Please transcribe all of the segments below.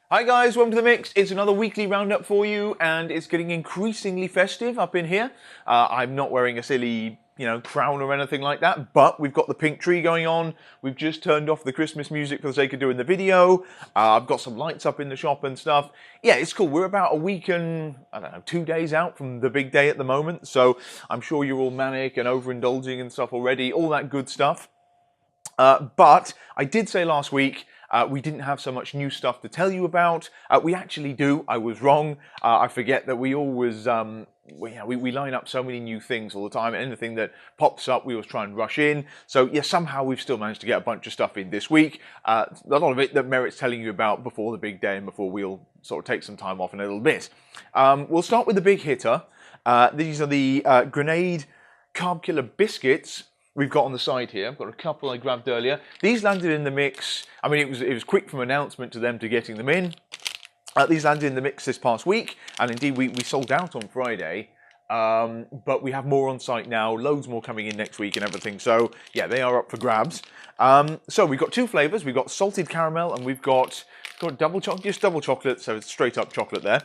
Hi guys, welcome to the mix. It's another weekly roundup for you, and it's getting increasingly festive up in here. I'm not wearing a silly, crown or anything like that, but we've got the pink tree going on. We've just turned off the Christmas music for the sake of doing the video. I've got some lights up in the shop and stuff. Yeah, it's cool. We're about a week and, 2 days out from the big day at the moment, so I'm sure you're all manic and overindulging and stuff already, all that good stuff. But I did say last week we didn't have so much new stuff to tell you about. We actually do. I was wrong. I forget that we always we line up so many new things all the time. Anything that pops up, we always try and rush in. So yeah, somehow we've still managed to get a bunch of stuff in this week. A lot of it that merits telling you about before the big day and before we'll sort of take some time off in a little bit. We'll start with the big hitter. These are the Grenade Carb Killa Biscuits. We've got on the side here. I've got a couple I grabbed earlier. These landed in the mix. I mean, it was quick from announcement to them to getting them in. These landed in the mix this past week, and indeed we sold out on Friday. But we have more on site now, loads more coming in next week and everything. So yeah, they are up for grabs. So we've got two flavours. We've got salted caramel and we've got double chocolate, just double chocolate, so it's straight up chocolate there.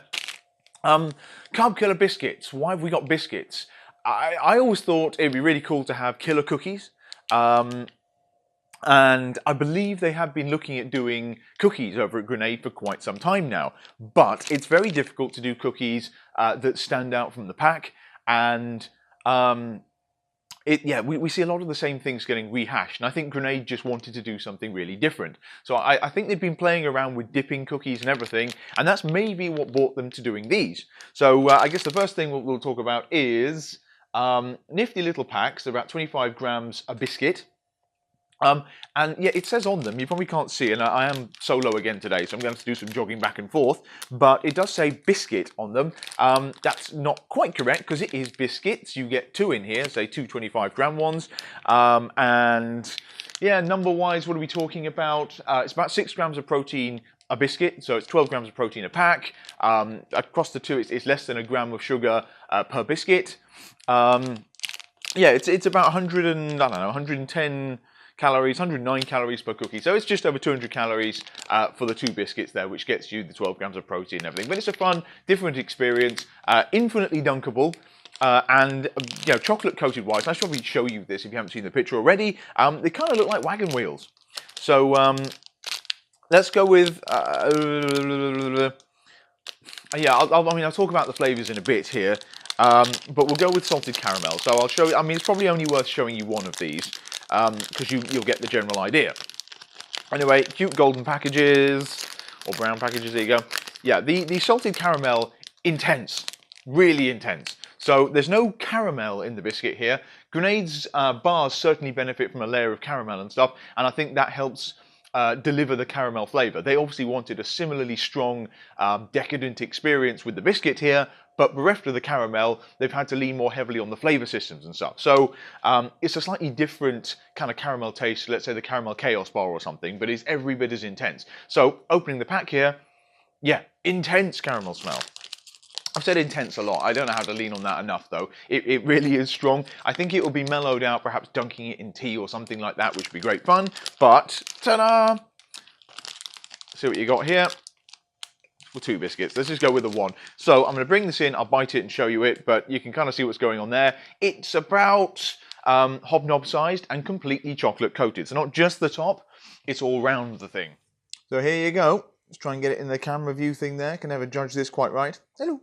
Carb Killa Biscuits. Why have we got biscuits? I always thought it'd be really cool to have killer cookies. And I believe they have been looking at doing cookies over at Grenade for quite some time now. But it's very difficult to do cookies that stand out from the pack. And we see a lot of the same things getting rehashed. And I think Grenade just wanted to do something really different. So I think they've been playing around with dipping cookies and everything. And that's maybe what brought them to doing these. So I guess the first thing we'll talk about is nifty little packs, about 25 grams a biscuit. And yeah, it says on them, you probably can't see, and I am solo again today, so I'm going to do some jogging back and forth, but it does say biscuit on them. That's not quite correct, because it is biscuits. You get two in here, say two 25-gram ones. And yeah, number-wise, what are we talking about? It's about 6 grams of protein a biscuit, so it's 12 grams of protein a pack. Across the two, it's less than a gram of sugar per biscuit. Yeah, it's about 110 calories, 109 calories per cookie. So it's just over 200 calories for the two biscuits there, which gets you the 12 grams of protein and everything. But it's a fun, different experience, infinitely dunkable. And chocolate coated wise, I should probably show you this if you haven't seen the picture already. They kind of look like wagon wheels. So let's go with yeah. I'll talk about the flavors in a bit here, but we'll go with salted caramel. So I'll show you. I mean, it's probably only worth showing you one of these because you'll get the general idea. Anyway, cute golden packages or brown packages. There you go. Yeah, the salted caramel, intense, really intense. So there's no caramel in the biscuit here. Grenade's bars certainly benefit from a layer of caramel and stuff, and I think that helps deliver the caramel flavour. They obviously wanted a similarly strong, decadent experience with the biscuit here, but bereft of the caramel, they've had to lean more heavily on the flavour systems and stuff. So it's a slightly different kind of caramel taste, let's say the caramel chaos bar or something, but it's every bit as intense. So opening the pack here, yeah, intense caramel smell. I've said intense a lot. I don't know how to lean on that enough, though. It really is strong. I think it will be mellowed out, perhaps dunking it in tea or something like that, which would be great fun. But, ta-da! See what you got here. For two biscuits. Let's just go with the one. So I'm going to bring this in. I'll bite it and show you it, but you can kind of see what's going on there. It's about hobnob sized and completely chocolate coated. So not just the top, it's all round the thing. So here you go. Let's try and get it in the camera view thing there. Can never judge this quite right. Hello.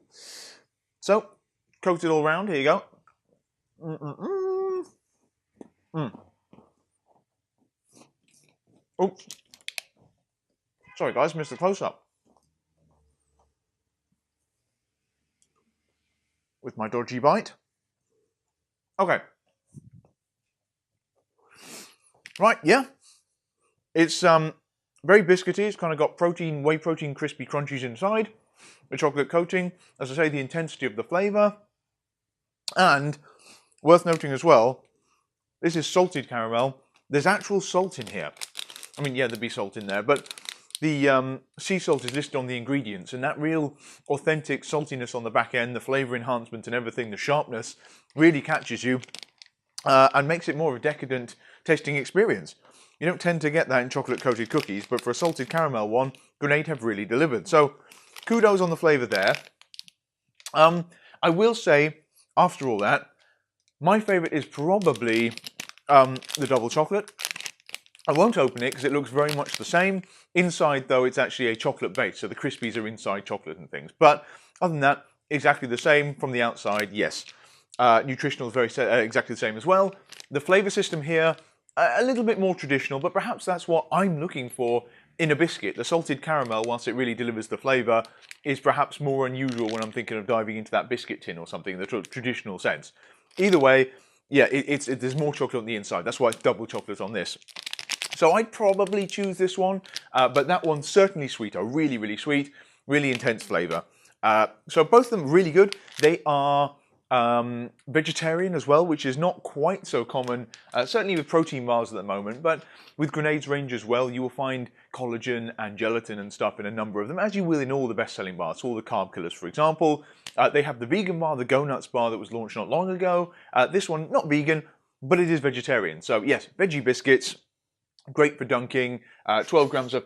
So, coated all round. Here you go. Oh. Sorry guys, missed the close-up. With my dodgy bite. Okay. Right, yeah. It's very biscuity. It's kind of got protein, whey protein, crispy crunchies inside. The chocolate coating, as I say, the intensity of the flavour. And worth noting as well, this is salted caramel. There's actual salt in here. I mean, yeah, there'd be salt in there, but the sea salt is listed on the ingredients, and that real authentic saltiness on the back end, the flavour enhancement and everything, the sharpness, really catches you and makes it more of a decadent tasting experience. You don't tend to get that in chocolate-coated cookies, but for a salted caramel one, Grenade have really delivered. So kudos on the flavour there. I will say, after all that, my favourite is probably the double chocolate. I won't open it because it looks very much the same. Inside, though, it's actually a chocolate base, so the crispies are inside chocolate and things. But other than that, exactly the same from the outside, yes. Nutritional is very exactly the same as well. The flavour system here, a little bit more traditional, but perhaps that's what I'm looking for in a biscuit. The salted caramel, whilst it really delivers the flavour, is perhaps more unusual when I'm thinking of diving into that biscuit tin or something in the traditional sense. Either way, yeah, there's more chocolate on the inside. That's why it's double chocolate on this. So I'd probably choose this one, but that one's certainly sweeter. Really, really sweet, really intense flavour. So both of them really good. They are vegetarian as well, which is not quite so common, certainly with protein bars at the moment, but with Grenade's range as well, you will find collagen and gelatin and stuff in a number of them, as you will in all the best-selling bars, all the carb killers, for example. They have the vegan bar, the Go-Nuts bar that was launched not long ago. This one, not vegan, but it is vegetarian. So yes, veggie biscuits, great for dunking, 12 grams of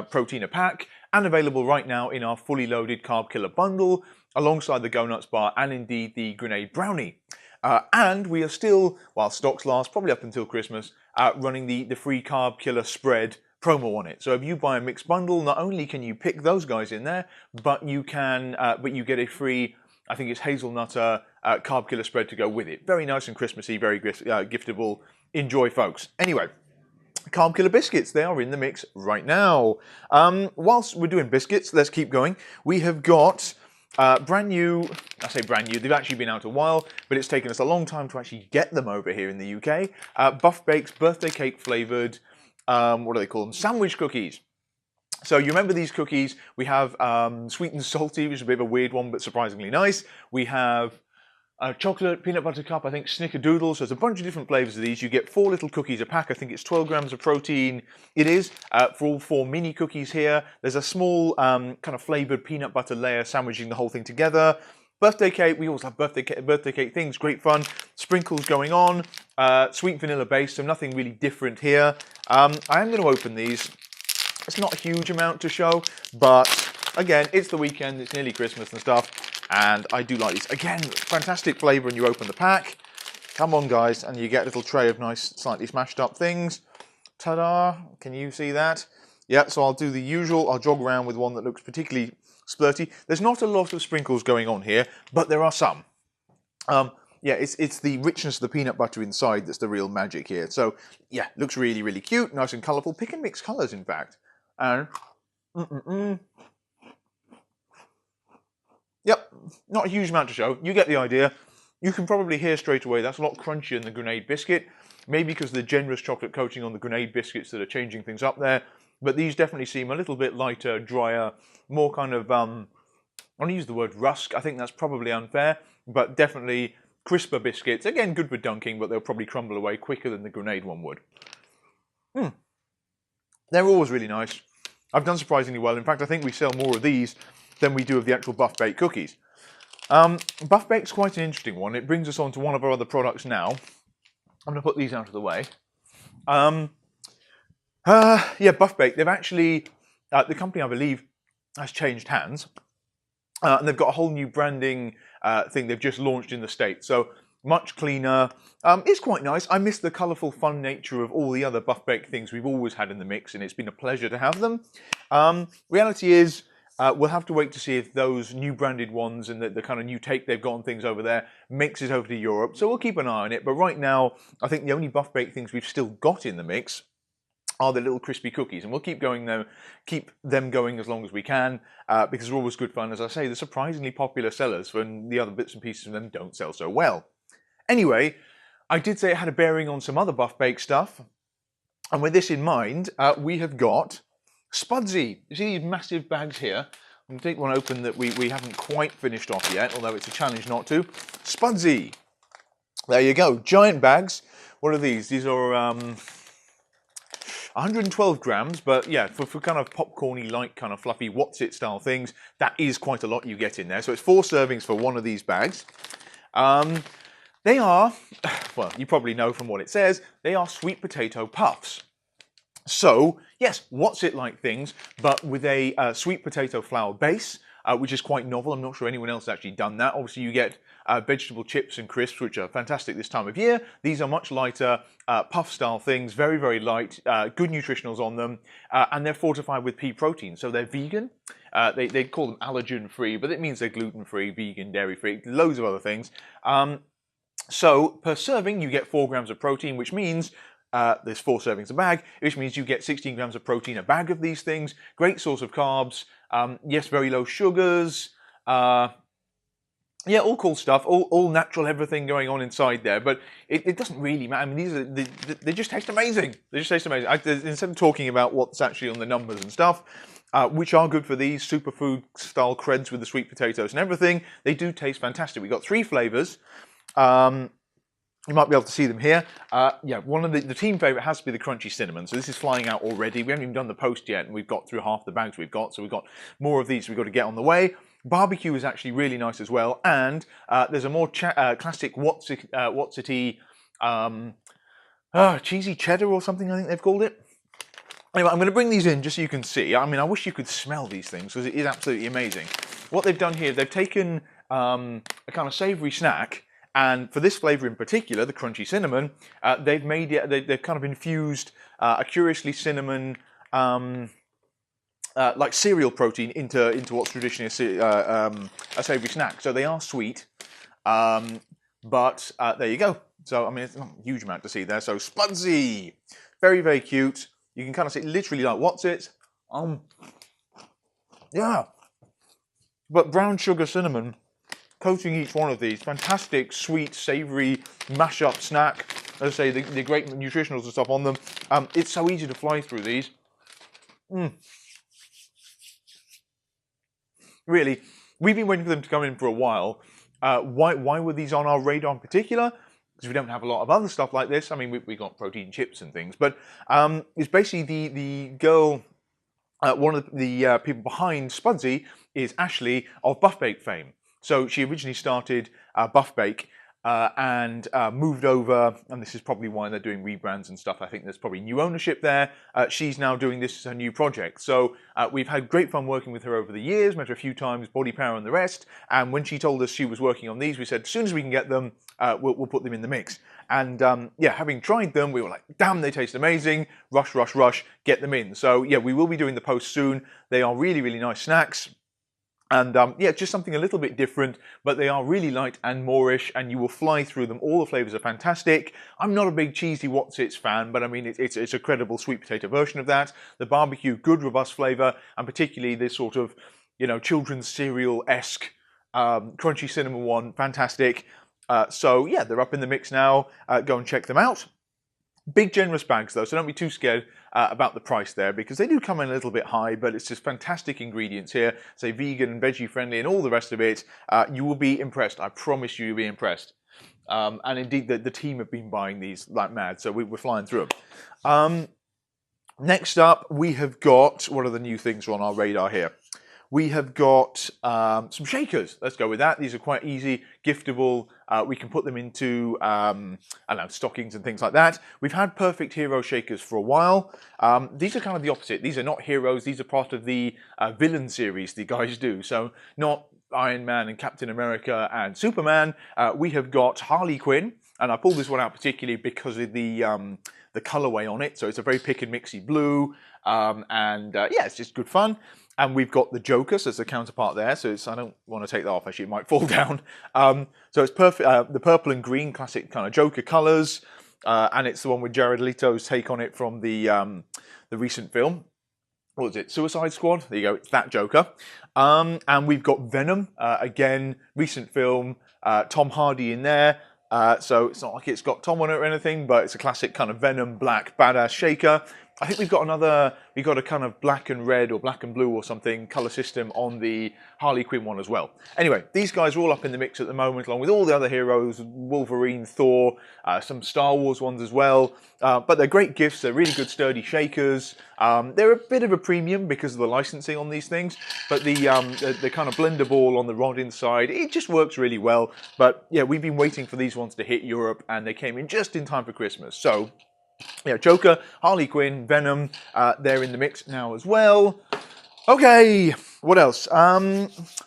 protein a pack, and available right now in our fully loaded Carb Killer bundle, alongside the Go-Nuts bar and indeed the Grenade Brownie. And we are still, while stocks last, probably up until Christmas, running the free Carb Killer spread promo on it. So if you buy a mixed bundle, not only can you pick those guys in there, but you can, but you get a free, I think it's hazelnut Carb Killer spread to go with it. Very nice and Christmassy, very giftable. Enjoy, folks. Anyway. Carb Killa Biscuits, they are in the mix right now. Whilst we're doing biscuits, let's keep going. We have got brand new, I say brand new, they've actually been out a while, but it's taken us a long time to actually get them over here in the UK. Buff Bakes birthday cake flavoured, what do they call them? Sandwich cookies. So you remember these cookies, we have sweet and salty, which is a bit of a weird one, but surprisingly nice. We have chocolate, peanut butter cup, I think snickerdoodle. So there's a bunch of different flavours of these. You get 4 little cookies a pack. I think it's 12 grams of protein. It is for all 4 mini cookies here. There's a small kind of flavoured peanut butter layer sandwiching the whole thing together. Birthday cake, we always have birthday cake things, great fun. Sprinkles going on, sweet vanilla base, so nothing really different here. I am going to open these. It's not a huge amount to show, but again, it's the weekend, it's nearly Christmas and stuff. And I do like these. Again, fantastic flavour when you open the pack. Come on, guys, and you get a little tray of nice, slightly smashed up things. Ta-da! Can you see that? Yeah, so I'll do the usual. I'll jog around with one that looks particularly splurty. There's not a lot of sprinkles going on here, but there are some. Yeah, it's the richness of the peanut butter inside that's the real magic here. So, yeah, looks really, really cute. Nice and colourful. Pick and mix colours, in fact. And... Yep, not a huge amount to show. You get the idea. You can probably hear straight away that's a lot crunchier than the Grenade biscuit. Maybe because of the generous chocolate coating on the Grenade biscuits that are changing things up there. But these definitely seem a little bit lighter, drier, more kind of, I want to use the word rusk. I think that's probably unfair. But definitely crisper biscuits. Again, good for dunking, but they'll probably crumble away quicker than the Grenade one would. They're always really nice. I've done surprisingly well. In fact, I think we sell more of these than we do of the actual Buff Baked cookies. Buff Baked's quite an interesting one. It brings us on to one of our other products now. I'm going to put these out of the way. Yeah, Buff Baked, they've actually, the company I believe has changed hands. And they've got a whole new branding thing they've just launched in the States. So much cleaner. It's quite nice. I miss the colourful, fun nature of all the other Buff Baked things we've always had in the mix, and it's been a pleasure to have them. Reality is, we'll have to wait to see if those new branded ones and the kind of new take they've got on things over there makes it over to Europe. So we'll keep an eye on it. But right now, I think the only Buff Baked things we've still got in the mix are the little crispy cookies. And we'll keep them going as long as we can, because they're always good fun. As I say, they're surprisingly popular sellers when the other bits and pieces of them don't sell so well. Anyway, I did say it had a bearing on some other Buff Baked stuff. And with this in mind, we have got Spudsy. You see these massive bags here? I'm going to take one open that we haven't quite finished off yet, although it's a challenge not to. Spudsy. There you go. Giant bags. What are these? These are 112 grams, but yeah, for kind of popcorny, light, kind of fluffy, what's it style things, that is quite a lot you get in there. So it's 4 servings for one of these bags. They are, well, you probably know from what it says, they are sweet potato puffs. So, yes, what's it like things, but with a sweet potato flour base, which is quite novel. I'm not sure anyone else has actually done that. Obviously, you get vegetable chips and crisps, which are fantastic this time of year. These are much lighter, puff-style things, very, very light, good nutritionals on them, and they're fortified with pea protein, so they're vegan. They call them allergen-free, but it means they're gluten-free, vegan, dairy-free, loads of other things. So per serving, you get 4 grams of protein, which means there's 4 servings a bag, which means you get 16 grams of protein a bag of these things. Great source of carbs. Yes, very low sugars. Yeah, all cool stuff, all natural, everything going on inside there. But it doesn't really matter. I mean, they just taste amazing. They just taste amazing. Instead of talking about what's actually on the numbers and stuff, which are good for these superfood style creds with the sweet potatoes and everything, they do taste fantastic. We've got 3 flavors. You might be able to see them here. Yeah, one of the team favourite has to be the crunchy cinnamon. So this is flying out already. We haven't even done the post yet, and we've got through half the bags we've got. So we've got more of these we've got to get on the way. Barbecue is actually really nice as well. And there's a more classic What's-It-y cheesy cheddar or something, I think they've called it. Anyway, I'm going to bring these in just so you can see. I mean, I wish you could smell these things because it is absolutely amazing. What they've done here, they've taken a kind of savoury snack, and for this flavour in particular, the crunchy cinnamon, they've made it. They've kind of infused a curiously cinnamon, like cereal protein into what's traditionally a savoury snack. So they are sweet, but there you go. So I mean, it's not a huge amount to see there. So Spudsy, very, very cute. You can kind of see literally like what's it? Yeah, but brown sugar cinnamon coating each one of these. Fantastic, sweet, savoury mash-up snack. As I say, the great nutritionals and stuff on them. It's so easy to fly through these. Really, we've been waiting for them to come in for a while. Why were these on our radar in particular? Because we don't have a lot of other stuff like this. I mean, we got protein chips and things, but it's basically the girl, one of the people behind Spudsy is Ashley of Buff Bake fame. So she originally started Buff Bake and moved over, and this is probably why they're doing rebrands and stuff. I think there's probably new ownership there. She's now doing this as a new project. So we've had great fun working with her over the years, met her a few times, Body Power and the rest. And when she told us she was working on these, we said, as soon as we can get them, we'll put them in the mix. And yeah, having tried them, we were like, damn, they taste amazing. Rush, rush, rush, get them in. So yeah, we will be doing the post soon. They are really, really nice snacks. And yeah, just something a little bit different, but they are really light and moreish, and you will fly through them. All the flavours are fantastic. I'm not a big cheesy What's-Its fan, but I mean, it's a credible sweet potato version of that. The barbecue, good, robust flavour, and particularly this sort of, you know, children's cereal-esque crunchy cinnamon one, fantastic. So yeah, they're up in the mix now. Go and check them out. Big generous bags though, so don't be too scared about the price there, because they do come in a little bit high, but it's just fantastic ingredients here. Say vegan and veggie friendly and all the rest of it. You will be impressed. I promise you, you'll be impressed. And indeed, the team have been buying these like mad, so we're flying through them. Next up, we have got, what are the new things on our radar here? We have got some shakers. Let's go with that. These are quite easy, giftable. We can put them into, I don't know, stockings and things like that. We've had Perfect Hero shakers for a while. These are kind of the opposite. These are not heroes. These are part of the villain series the guys do. So not Iron Man and Captain America and Superman. We have got Harley Quinn, and I pulled this one out particularly because of the colorway on it. So it's a very pick-and-mixy blue, and yeah, it's just good fun. And we've got the Joker, so it's a counterpart there. So I don't want to take that off, actually, it might fall down. So it's perfect, the purple and green classic kind of Joker colours. And it's the one with Jared Leto's take on it from the recent film. What was it? Suicide Squad? There you go, it's that Joker. And we've got Venom, again, recent film, Tom Hardy in there. So it's not like it's got Tom on it or anything, but it's a classic kind of Venom black badass shaker. I think we've got a kind of black and red or black and blue or something colour system on the Harley Quinn one as well. Anyway, these guys are all up in the mix at the moment, along with all the other heroes, Wolverine, Thor, some Star Wars ones as well. But they're great gifts, they're really good sturdy shakers. They're a bit of a premium because of the licensing on these things, but the kind of blender ball on the rod inside, it just works really well. But yeah, we've been waiting for these ones to hit Europe, and they came in just in time for Christmas. So Yeah, Joker, Harley Quinn, Venom, they're in the mix now as well. Okay, what else?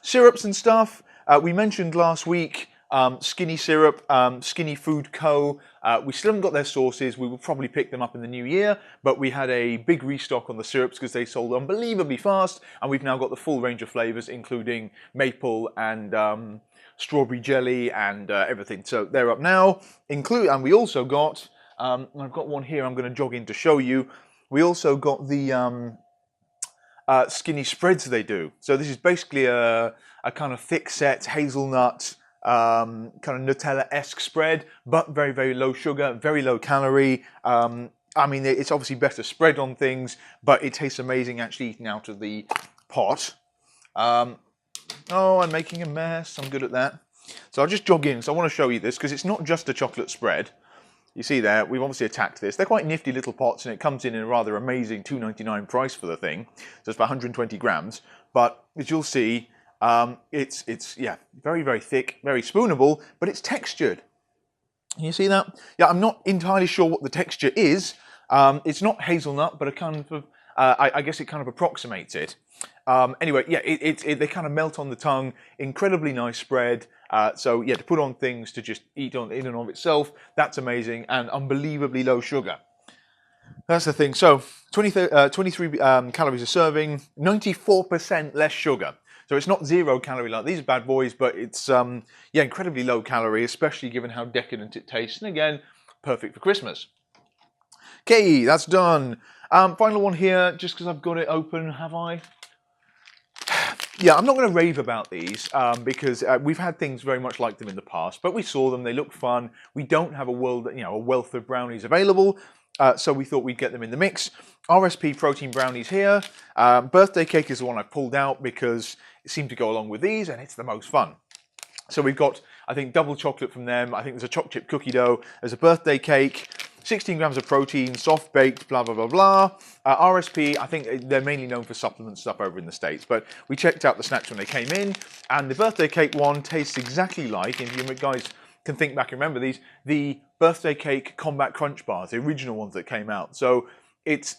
Syrups and stuff. We mentioned last week Skiiny Syrup, Skiiny Food Co. We still haven't got their sauces. We will probably pick them up in the new year, but we had a big restock on the syrups because they sold unbelievably fast, and we've now got the full range of flavours, including maple and strawberry jelly and everything. So they're up now. And we also got, I've got one here I'm going to jog in to show you. We also got the skinny spreads they do. So this is basically a kind of thick set hazelnut kind of Nutella-esque spread, but very, very low sugar, very low calorie. I mean, it's obviously better spread on things, but it tastes amazing actually eaten out of the pot. Oh, I'm making a mess. I'm good at that. So I'll just jog in. So I want to show you this because it's not just a chocolate spread. You see there, we've obviously attacked this. They're quite nifty little pots, and it comes in a rather amazing $2.99 price for the thing. So it's about 120 grams. But as you'll see, it's yeah, very, very thick, very spoonable, but it's textured. Can you see that? Yeah, I'm not entirely sure what the texture is. It's not hazelnut, but a kind of, I guess it kind of approximates it. Anyway, yeah, they kind of melt on the tongue. Incredibly nice spread. So yeah, to put on things to just eat on in and of itself, that's amazing and unbelievably low sugar. That's the thing. So 23 calories a serving, 94% less sugar. So it's not 0 calorie like these bad boys, but it's yeah, incredibly low calorie, especially given how decadent it tastes. And again, perfect for Christmas. Okay, that's done. Final one here, just because I've got it open, have I? Yeah, I'm not going to rave about these because we've had things very much like them in the past, but we saw them, they look fun. We don't have a wealth of brownies available, so we thought we'd get them in the mix. RSP protein brownies here. Birthday cake is the one I pulled out because it seemed to go along with these, and it's the most fun. So we've got, I think, double chocolate from them. I think there's a chocolate chip cookie dough. There's a birthday cake. 16 grams of protein, soft baked, blah, blah, blah, blah. RSP, I think they're mainly known for supplement stuff over in the States, but we checked out the snacks when they came in, and the birthday cake one tastes exactly like, if you guys can think back and remember these, the birthday cake Combat Crunch bars, the original ones that came out. So it's,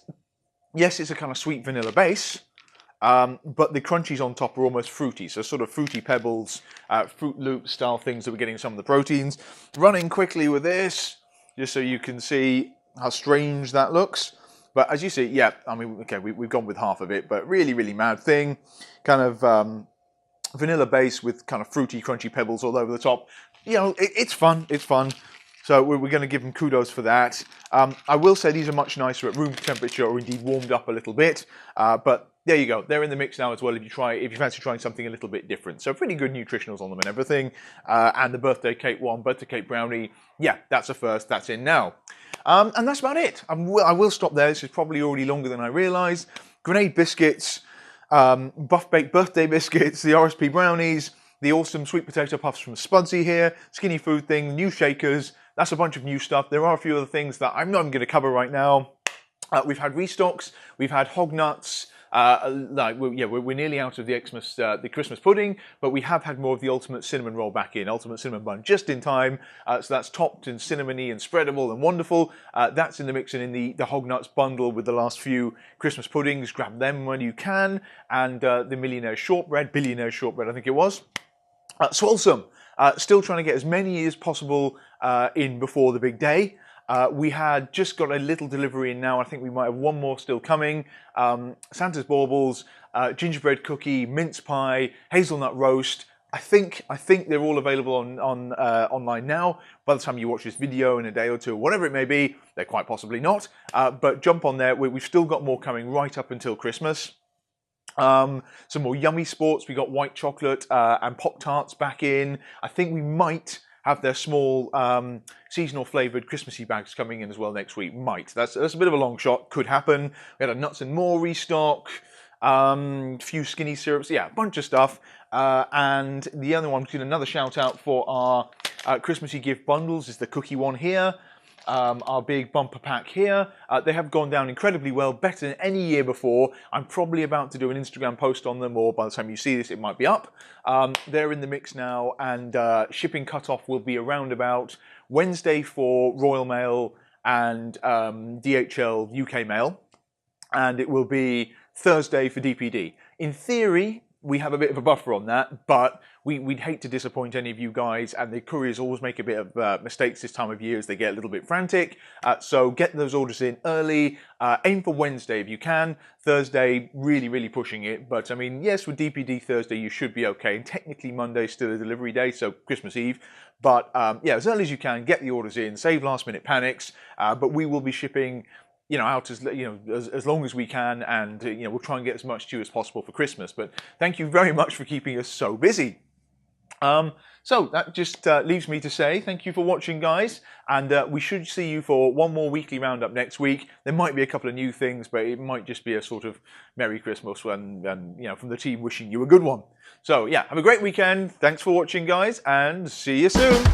yes, it's a kind of sweet vanilla base, but the crunchies on top are almost fruity, so sort of fruity pebbles, Fruit Loop style things that we're getting some of the proteins. Running quickly with this, just so you can see how strange that looks. But as you see, yeah, I mean, okay, we've gone with half of it, but really, really mad thing. Kind of vanilla base with kind of fruity, crunchy pebbles all over the top. You know, it's fun, it's fun. So we're going to give them kudos for that. I will say these are much nicer at room temperature or indeed warmed up a little bit. But there you go. They're in the mix now as well if you fancy trying something a little bit different. So pretty good nutritionals on them and everything. And the birthday cake one, birthday cake brownie, yeah, that's a first. That's in now. And that's about it. I will stop there. This is probably already longer than I realised. Grenade biscuits, buff baked birthday biscuits, the RSP brownies, the awesome sweet potato puffs from Spudsy here, Skiiny Food thing, new shakers. That's a bunch of new stuff. There are a few other things that I'm not even going to cover right now. We've had restocks. We've had Hognuts. We're nearly out of the Christmas pudding, but we have had more of the ultimate cinnamon roll back in, ultimate cinnamon bun, just in time. So that's topped and cinnamony and spreadable and wonderful. That's in the mix and in the Hognuts bundle with the last few Christmas puddings. Grab them when you can. And the billionaire shortbread, I think it was. Swolesome. Still trying to get as many as possible in before the big day. We had just got a little delivery in now. I think we might have one more still coming. Santa's baubles, gingerbread cookie, mince pie, hazelnut roast. I think they're all available online now. By the time you watch this video in a day or two, whatever it may be, they're quite possibly not. But jump on there. We've still got more coming right up until Christmas. Some more yummy sports. We got white chocolate and Pop-Tarts back in. I think we might have their small seasonal flavoured Christmassy bags coming in as well next week. Might. That's a bit of a long shot. Could happen. We had a nuts and more restock. Few skinny syrups. Yeah, a bunch of stuff. And the other one, another shout out for our Christmassy gift bundles is the cookie one here. Our big bumper pack here. They have gone down incredibly well, better than any year before. I'm probably about to do an Instagram post on them, or by the time you see this, it might be up. They're in the mix now, and shipping cutoff will be around about Wednesday for Royal Mail and DHL UK mail, and it will be Thursday for DPD. In theory, we have a bit of a buffer on that, but we'd hate to disappoint any of you guys, and the couriers always make a bit of mistakes this time of year as they get a little bit frantic. So get those orders in early. Aim for Wednesday if you can. Thursday, really pushing it. But I mean, yes, with DPD Thursday, you should be okay. And technically Monday's still a delivery day, so Christmas Eve. But yeah, as early as you can, get the orders in, save last minute panics. But we will be shipping out as as long as we can, and we'll try and get as much to you as possible for Christmas. But thank you very much for keeping us so busy. So that just leaves me to say thank you for watching, guys, and we should see you for one more weekly roundup next week. There might be a couple of new things, but it might just be a sort of Merry Christmas and from the team wishing you a good one. So yeah, have a great weekend. Thanks for watching, guys, and see you soon.